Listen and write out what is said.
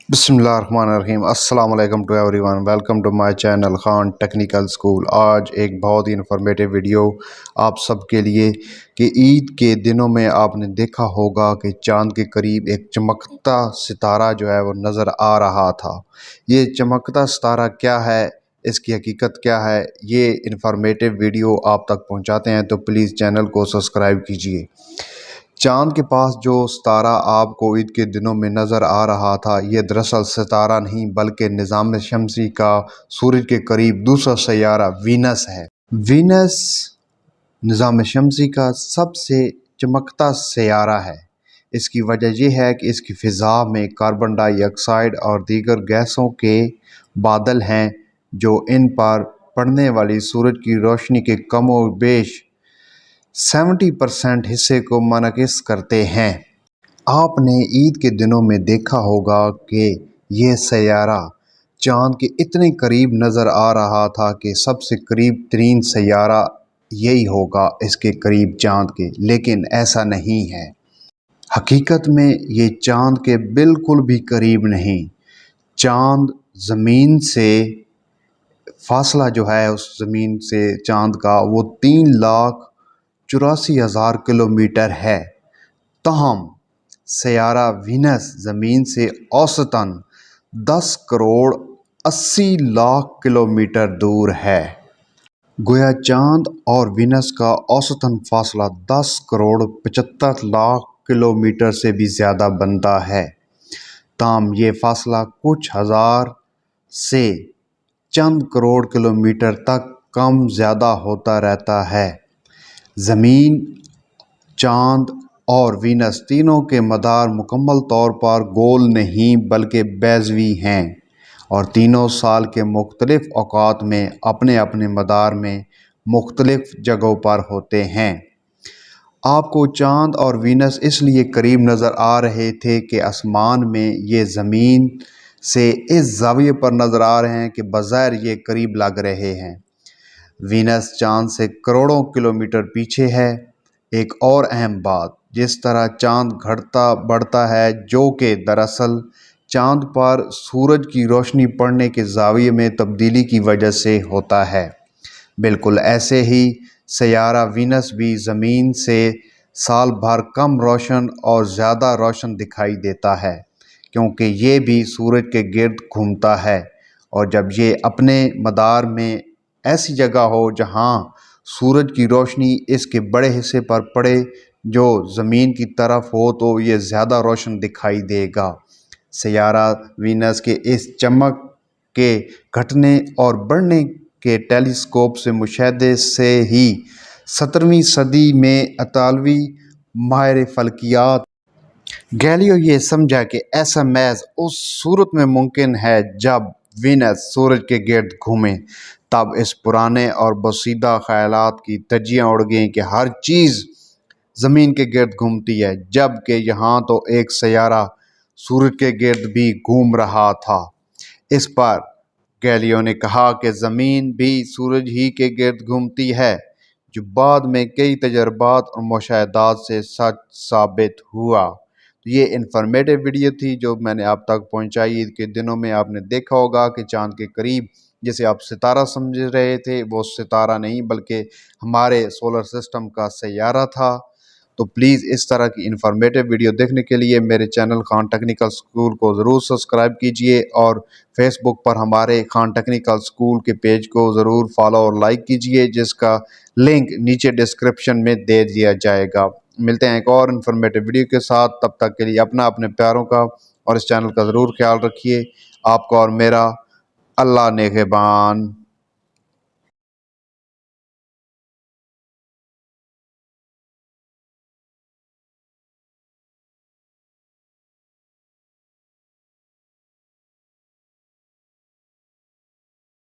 बिस्मिल्लाहिर्रहमानिर्रहीम। अस्सलाम वालेकुम to everyone. Welcome to my channel Khan technical school. आज एक बहुत ही इन्फॉर्मेटिव वीडियो आप सबके लिए कि ईद के दिनों में आपने देखा होगा कि चांद के करीब एक चमकता सितारा जो है वो नज़र आ रहा था। ये चमकता सितारा क्या है, इसकी हकीकत क्या है, ये इन्फॉर्मेटिव वीडियो आप तक पहुंचाते हैं तो प्लीज़ चैनल को सब्सक्राइब कीजिए। चांद के पास जो सितारा आपको ईद के दिनों में नज़र आ रहा था, ये दरअसल सितारा नहीं बल्कि निज़ाम शमसी का सूरज के करीब दूसरा सैयारा वीनस है। वीनस निज़ाम शमसी का सबसे चमकता सैयारा है। इसकी वजह यह है कि इसकी फ़िज़ा में कार्बन डाइऑक्साइड और दीगर गैसों के बादल हैं जो इन पर पड़ने वाली सूरज की रोशनी के कम और बेश 70% हिस्से को मुनक़िस करते हैं। आपने ईद के दिनों में देखा होगा कि यह सैयारा चाँद के इतने करीब नज़र आ रहा था कि सबसे करीब तरीन सैयारा यही होगा इसके करीब चाँद के, लेकिन ऐसा नहीं है। हकीकत में ये चाँद के बिल्कुल भी करीब नहीं। चाँद ज़मीन से फासला जो है उस ज़मीन से चाँद का वो 3,84,000 किलोमीटर है। तहम सैयारा वीनस ज़मीन से औसतन 10 करोड़ 80 लाख किलोमीटर दूर है। गोया चाँद और वीनस का औसतन फासला 10 करोड़ 75 लाख किलोमीटर से भी ज़्यादा बनता है। ताम ये फासला कुछ हज़ार से चंद करोड़ किलोमीटर तक कम ज़्यादा होता रहता है। ज़मीन, चाँद और वीनस तीनों के मदार मुकम्मल तौर पर गोल नहीं बल्कि बैज़वी हैं और तीनों साल के मुख्तलिफ़ औक़ात में अपने अपने मदार में मुख्तलिफ़ जगहों पर होते हैं। आपको चाँद और वीनस इसलिए करीब नज़र आ रहे थे कि आसमान में ये ज़मीन से इस ज़ाविये पर नज़र आ रहे हैं कि बज़ाहिर ये करीब लग रहे हैं। वीनस चाँद से करोड़ों किलोमीटर पीछे है। एक और अहम बात, जिस तरह चाँद घटता बढ़ता है जो कि दरअसल चाँद पर सूरज की रोशनी पड़ने के ज़ाविये में तब्दीली की वजह से होता है, बिल्कुल ऐसे ही सैयारा वीनस भी ज़मीन से साल भर कम रोशन और ज़्यादा रोशन दिखाई देता है क्योंकि ये भी सूरज के गिर्द घूमता है। और जब ये अपने मदार में ऐसी जगह हो जहाँ सूरज की रोशनी इसके बड़े हिस्से पर पड़े जो ज़मीन की तरफ हो तो ये ज़्यादा रोशन दिखाई देगा। सैयारा वीनस के इस चमक के घटने और बढ़ने के टेलीस्कोप से मुशाहदे से ही 17वीं सदी में इतालवी माहिर फ़ल्कियात गैलियो ये समझा कि ऐसा महज उस सूरत में मुमकिन है जब वीनस सूरज के गिर्द घूमे। तब इस पुराने और बसीदा ख्यालात की धज्जियाँ उड़ गईं कि हर चीज़ ज़मीन के गिर्द घूमती है, जबकि यहाँ तो एक सैयारा सूरज के गिर्द भी घूम रहा था। इस पर गैलियो ने कहा कि ज़मीन भी सूरज ही के गिर्द घूमती है, जो बाद में कई तजर्बात और मुशाहदात से सच साबित हुआ। तो ये इन्फॉर्मेटिव वीडियो थी जो मैंने आप तक पहुंचाई। ईद के दिनों में आपने देखा होगा कि चाँद के करीब जिसे आप सितारा समझ रहे थे वो सितारा नहीं बल्कि हमारे सोलर सिस्टम का सैयारा था। तो प्लीज़ इस तरह की इन्फॉर्मेटिव वीडियो देखने के लिए मेरे चैनल खान टेक्निकल स्कूल को ज़रूर सब्सक्राइब कीजिए और फेसबुक पर हमारे खान टेक्निकल स्कूल के पेज को ज़रूर फॉलो और लाइक कीजिए, जिसका लिंक नीचे डिस्क्रिप्शन में दे दिया जाएगा। मिलते हैं एक और इन्फॉर्मेटिव वीडियो के साथ, तब तक के लिए अपना अपने प्यारों का और इस चैनल का ज़रूर ख्याल रखिए। आपका और मेरा अल्लाह नेगहबान।